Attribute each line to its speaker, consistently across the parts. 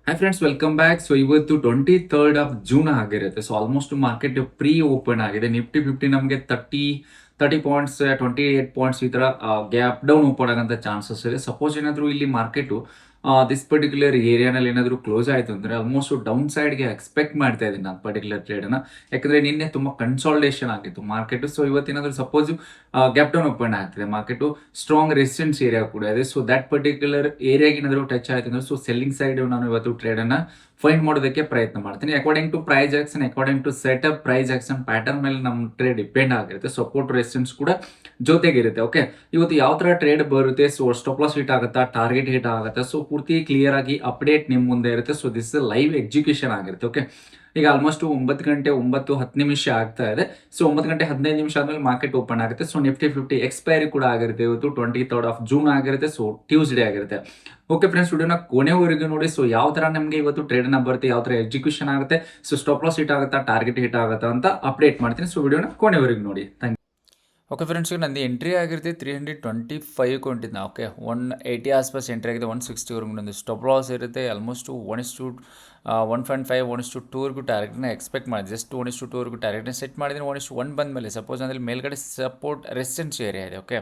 Speaker 1: Hi friends, welcome back. So ಇವತ್ತು 23rd of June ಆಗಿರುತ್ತೆ. So almost market pre open ಆಗಿದೆ. Nifty 50 ನಮಗೆ 30 points, 28 points ಈ ತರ ಗ್ಯಾಪ್ ಡೌನ್ ಓಪನ್ ಆಗಂತ ಚಾನ್ಸಸ್ ಇದೆ. ಸಪೋಸ್ ಏನಾದರೂ ಇಲ್ಲಿ ಮಾರ್ಕೆಟ್ ದಿಸ್ ಪರ್ಟಿಕ್ಯುಲರ್ ಏರಿಯಾನಲ್ಲಿ ಏನಾದರೂ ಕ್ಲೋಸ್ ಆಯಿತು ಅಂದರೆ ಆಲ್ಮೋಸ್ಟ್ ಡೌನ್ ಸೈಡ್ಗೆ ಎಕ್ಸ್ಪೆಕ್ಟ್ ಮಾಡ್ತಾ ಇದ್ದೀನಿ ನಾನು ಪರ್ಟಿಕ್ಯುಲರ್ ಟ್ರೇಡನ್ನು. ಯಾಕಂದರೆ ನಿನ್ನೆ ತುಂಬ ಕನ್ಸಾಲ್ಟೇಷನ್ ಆಗಿತ್ತು ಮಾರ್ಕೆಟು. ಸೊ ಇವತ್ತೇನಾದರೂ ಸಪೋಸ್ ಗ್ಯಾಪ್ ಡೌನ್ ಓಪನ್ ಆಗ್ತಿದೆ, ಮಾರ್ಕೆಟು ಸ್ಟ್ರಾಂಗ್ ರೆಸಿಸ್ಟೆನ್ಸ್ ಏರಿಯಾ ಕೂಡ ಇದೆ. ಸೊ ದಟ್ ಪರ್ಟಿಕ್ಯುಲರ್ ಏರಿಯಾಗೆ ಏನಾದರೂ ಟಚ್ ಆಯಿತು ಅಂದರೆ ಸೊ ಸೆಲ್ಲಿಂಗ್ ಸೈಡ್ ನಾನು ಇವತ್ತು ಟ್ರೇಡನ್ನು ಫೈಂಡ್ ಮಾಡೋದಕ್ಕೆ ಪ್ರಯತ್ನ ಮಾಡ್ತೀನಿ. According to price action, according to setup price action pattern ಮೇಲೆ ನಮ್ಮ ಟ್ರೇಡ್ ಡಿಪೆಂಡ್ ಆಗಿರುತ್ತೆ. ಸಪೋರ್ಟ್ ರೆಸಿಸ್ಟೆನ್ಸ್ ಕೂಡ ಜೊತೆಗಿರುತ್ತೆ. ಓಕೆ, ಇವತ್ತು ಯಾವ ಥರ ಟ್ರೇಡ್ ಬರುತ್ತೆ, ಸೊ ಸ್ಟಾಪ್ ಲಾಸ್ ಹಿಟ್ ಆಗುತ್ತಾ, ಟಾರ್ಗೆಟ್ ಹಿಟ್ ಆಗುತ್ತಾ, ಸೊ ಪೂರ್ತಿ ಕ್ಲಿಯರ್ ಆಗಿ ಅಪ್ಡೇಟ್ ನಿಮ್ಮ ಮುಂದೆ ಇರುತ್ತೆ. ಸೊ ದಿಸ್ ಲೈವ್ ಎಕ್ಸಿಕ್ಯೂಷನ್ ಆಗಿರುತ್ತೆ. ಓಕೆ, ಈಗ ಆಲ್ಮೋಸ್ಟ್ 9 ಗಂಟೆ 9:10 ಆಗ್ತಾ ಇದೆ. ಸೊ 9 ಗಂಟೆ 15 ನಿಮಿಷ ಆದ್ಮೇಲೆ ಮಾರ್ಕೆಟ್ ಓಪನ್ ಆಗುತ್ತೆ. ಸೊ ನಿಫ್ಟಿ 50 ಎಕ್ಸ್ಪೈರಿ ಕೂಡ ಆಗಿರುತ್ತೆ. ಇವತ್ತು 23rd of June ಆಗಿರುತ್ತೆ. ಸೊ ಟ್ಯೂಸ್ಡೇ ಆಗಿರುತ್ತೆ. ಓಕೆ ಫ್ರೆಂಡ್ಸ್, ವಿಡಿಯೋನ ಕೊನೆವರೆಗೂ ನೋಡಿ. ಸೊ ಯಾವ ತರ ನಮಗೆ ಇವತ್ತು ಟ್ರೇಡ್ನ ಬರುತ್ತೆ, ಯಾವ ತರ ಎಕ್ಸಿಕ್ಯೂಷನ್ ಆಗುತ್ತೆ, ಸೊ ಸ್ಟಾಪ್ ಲಾಸ್ ಹಿಟ್ ಆಗುತ್ತಾ, ಟಾರ್ಗೆಟ್ ಹಿಟ್ ಆಗುತ್ತಾ ಅಂತ ಅಪ್ಡೇಟ್ ಮಾಡ್ತೀನಿ. ಸೊ ವಿಡಿಯೋನ ಕೊನೆವರೆಗೂ ನೋಡಿ. Thank you.
Speaker 2: ಓಕೆ ಫ್ರೆಂಡ್ಸ್, ಈಗ ನಂದು ಎಂಟ್ರಿ ಆಗಿರುತ್ತೆ 325 ಕೊಂಡಿದ್ದು. ಓಕೆ, 180 ಆಸ್ಪಾಸ್ ಎಂಟ್ರಿ ಆಗಿದೆ. 160ವರೆಗೂ ನಂದು ಸ್ಟಾಪ್ ಲಾಸ್ ಇರುತ್ತೆ. ಆಲ್ಮೋಸ್ಟ್ 1:1.5 1:2ವರೆಗೂ ಟಾರ್ಗೆಟ್ನ ಎಕ್ಸ್ಪೆಕ್ಟ್ ಮಾಡಿದೆ. ಜಸ್ಟ್ 1:2ವರೆಗೂ ಟಾರ್ಗೆಟ್ನ ಸೆಟ್ ಮಾಡಿದ್ದೀನಿ. 1:1 ಬಂದ ಮೇಲೆ ಸಪೋಸ್ ಅಂದರೆ ಮೇಲ್ಗಡೆ ಸಪೋರ್ಟ್ ರೆಸಿಸ್ಟೆನ್ಸ್ ಏರಿಯಾ ಇದೆ. ಓಕೆ,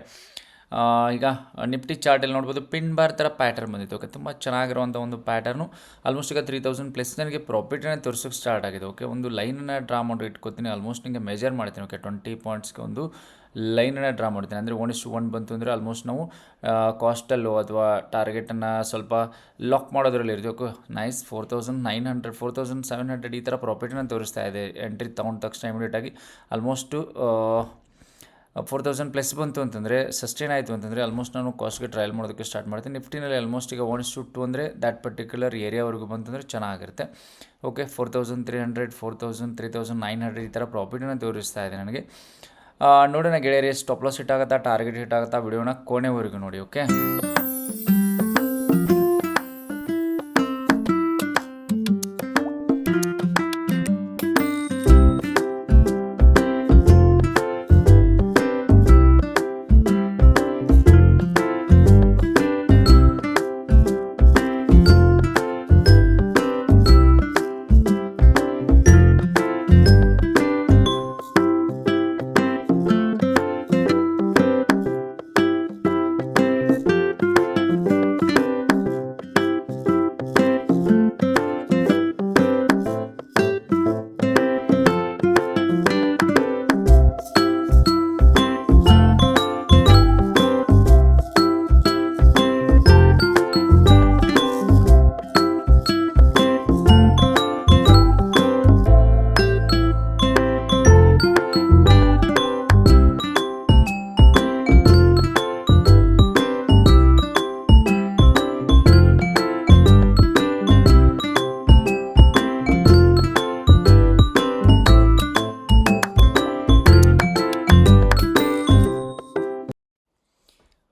Speaker 2: ಈಗ ನಿಫ್ಟಿ ಚಾರ್ಟಲ್ಲಿ ನೋಡ್ಬೋದು ಪಿನ್ ಬಾರ್ ಥರ ಪ್ಯಾಟರ್ನ್ ಬಂದಿತ್ತು. ಓಕೆ, ತುಂಬ ಚೆನ್ನಾಗಿರುವಂಥ ಒಂದು ಪ್ಯಾಟರ್ನು. ಆಲ್ಮೋಸ್ಟ್ ಈಗ 3000 ಪ್ಲಸ್ ನನಗೆ ಪ್ರಾಫಿಟನ್ನು ತೋರಿಸೋಕ್ಕೆ ಸ್ಟಾರ್ಟ್ ಆಗಿದೆ. ಓಕೆ, ಒಂದು ಲೈನನ್ನು ಡ್ರಾ ಮಾಡಿ ಇಟ್ಕೋತೀನಿ. ಆಲ್ಮೋಸ್ಟ್ ನಿಮಗೆ ಮೆಜರ್ ಮಾಡ್ತೀನಿ. ಓಕೆ, 20 ಪಾಯಿಂಟ್ಸ್ಗೆ ಒಂದು ಲೈನನ್ನು ಡ್ರಾ ಮಾಡ್ತೀನಿ. ಅಂದರೆ 1:1 ಬಂತು ಅಂದರೆ ಆಲ್ಮೋಸ್ಟ್ ನಾವು ಕಾಸ್ಟಲ್ಲೋ ಅಥವಾ ಟಾರ್ಗೆಟನ್ನು ಸ್ವಲ್ಪ ಲಾಕ್ ಮಾಡೋದ್ರಲ್ಲಿ ಇರ್ತೀವಿ. ಓಕೆ, ನೈಸ್ 4900 4700 ಈ ಥರ ಪ್ರಾಫಿಟನ್ನು ತೋರಿಸ್ತಾ ಇದೆ. ಎಂಟ್ರಿ ತೊಗೊಂಡ ತಕ್ಷಣ ಇಮಿಡಿಯೇಟಾಗಿ ಆಲ್ಮೋಸ್ಟು 4000 ಪ್ಲಸ್ ಬಂತು ಅಂತಂದರೆ, ಸಸ್ಟೈನ್ ಆಯಿತು ಅಂತಂದರೆ ಆಲ್ಮೋಸ್ಟ್ ನಾನು ಕಾಸ್ಟ್ಗೆ ಟ್ರಯಲ್ ಮಾಡೋದಕ್ಕೆ ಸ್ಟಾರ್ಟ್ ಮಾಡ್ತೀನಿ. ನಿಫ್ಟಿನಲ್ಲಿ ಆಲ್ಮೋಸ್ಟ್ ಈಗ 1:2 ಅಂದರೆ ದ್ಯಾಟ್ ಪರ್ಟಿಕ್ಯುಲರ್ ಏರಿಯಾವರೆಗೂ ಬಂತಂದರೆ ಚೆನ್ನಾಗಿರುತ್ತೆ. ಓಕೆ, 4300 4000 3900 ಈ ಥರ ಪ್ರಾಫಿಟನ್ನು ತೋರಿಸ್ತಾ ಇದೆ ನನಗೆ. ನೋಡೋಣ ಗೆಳೆಯರಿ, ಸ್ಟಾಪ್ ಲಾಸ್ ಹಿಟ್ ಆಗುತ್ತಾ, ಟಾರ್ಗೆಟ್ ಹಿಟ್ ಆಗುತ್ತಾ, ವಿಡಿಯೋನ ಕೊನೆವರೆಗೂ ನೋಡಿ. ಓಕೆ,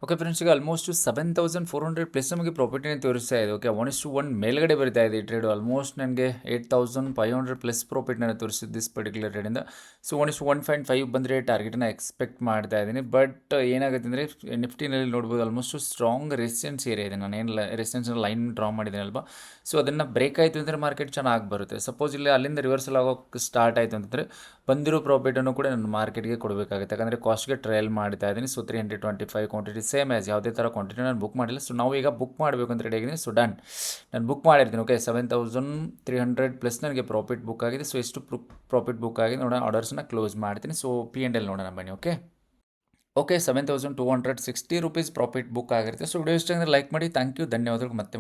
Speaker 2: ಓಕೆ ಫ್ರೆಂಡ್ಸ್, ಈಗ ಆಲ್ಮೋಸ್ಟ್ 7400 ಪ್ಲಸ್ ನಮಗೆ ಪ್ರಾಫಿಟನ್ನು ತೋರಿಸ್ತಾ ಇದೆ. ಓಕೆ, 1:1 ಮೇಲ್ಗಡೆ ಬರ್ತಾ ಇದೆ ಈ ಟ್ರೇಡು. ಆಲ್ಮೋಸ್ಟ್ ನನಗೆ 8500 ಪ್ಲಸ್ ಪ್ರಾಫಿಟ್ನ ತೋರಿಸಿದ್ದು ದಿಸ್ ಪರ್ಟಿಕ್ಯುಲರ್ ಟ್ರೇಡಿಂದ. ಸೊ 1:1.5 ಬಂದರೆ ಟಾರ್ಗೆಟನ್ನು ಎಕ್ಸ್ಪೆಕ್ಟ್ ಮಾಡ್ತಾ ಇದ್ದೀನಿ. ಬಟ್ ಏನಾಗುತ್ತೆ ಅಂದರೆ ನಿಫ್ಟಿನಲ್ಲಿ ನೋಡ್ಬೋದು ಆಲ್ಮೋಸ್ಟ್ ಸ್ಟ್ರಾಂಗ್ ರೆಸಿಸ್ಟೆನ್ಸ್ ಏರಿಯಾ ಇದೆ. ನಾನು ಏನು ರೆಸಿಸ್ಟೆನ್ಸ್ ಲೈನ್ ಡ್ರಾ ಮಾಡಿದ್ದೀನಲ್ವಾ, ಸೊ ಅದನ್ನು ಬ್ರೇಕ್ ಆಯಿತು ಅಂದರೆ ಮಾರ್ಕೆಟ್ ಚೆನ್ನಾಗಿ ಬರುತ್ತೆ. ಸಪೋಸ್ ಇಲ್ಲಿ ಅಲ್ಲಿಂದ ರಿವರ್ಸಲ್ ಆಗೋಕ್ಕೆ ಸ್ಟಾರ್ಟ್ ಆಯಿತು ಅಂತಂದರೆ ಬಂದಿರೋ ಪ್ರಾಫಿಟನ್ನು ಕೂಡ ನಾನು ಮಾರ್ಕೆಟ್ಗೆ ಕೊಡಬೇಕಾಗುತ್ತೆ. ಯಾಕಂದರೆ ಕಾಸ್ಟ್ಗೆ ಟ್ರಯಲ್ ಮಾಡ್ತಾ ಇದ್ದೀನಿ. ಸೊ 325 ಕ್ವಾಂಟಿಟಿ ಸೇಮ್ ಆ್ಯಸ್ ಯಾವುದೇ ಥರ ಕ್ವಾಂಟಿಟಿ ನಾನು ಬುಕ್ ಮಾಡಿಲ್ಲ. ಸೊ ನಾವು ಈಗ ಬುಕ್ ಮಾಡಬೇಕು ಅಂತ ರೆಡಿ ಆಗಿದ್ದೀನಿ. ಸೊ ಡನ್, ನಾನು ಬುಕ್ ಮಾಡಿರ್ತೀನಿ. ಓಕೆ, 7300 ಪ್ಲಸ್ ನನಗೆ ಪ್ರಾಫಿಟ್ ಬುಕ್ ಆಗಿದೆ. ಸೊ ಎಷ್ಟು ಪ್ರಾಫಿಟ್ ಬುಕ್ ಆಗಿದೆ ನೋಡೋಣ. ಆರ್ಡರ್ಸ್ನ ಕ್ಲೋಸ್ ಮಾಡ್ತೀನಿ. ಸೊ P&L ನೋಡೋಣ ಬನ್ನಿ. ಓಕೆ, 7260 ರೂಪೀಸ್ ಪ್ರಾಫಿಟ್ ಬುಕ್ ಆಗಿರುತ್ತೆ. ಸೊ ವಿಡಿಯೋ ಇಷ್ಟ ಅಂದರೆ ಲೈಕ್ ಮಾಡಿ. ಥ್ಯಾಂಕ್ ಯು, ಧನ್ಯವಾದಗಳು. ಮತ್ತೆ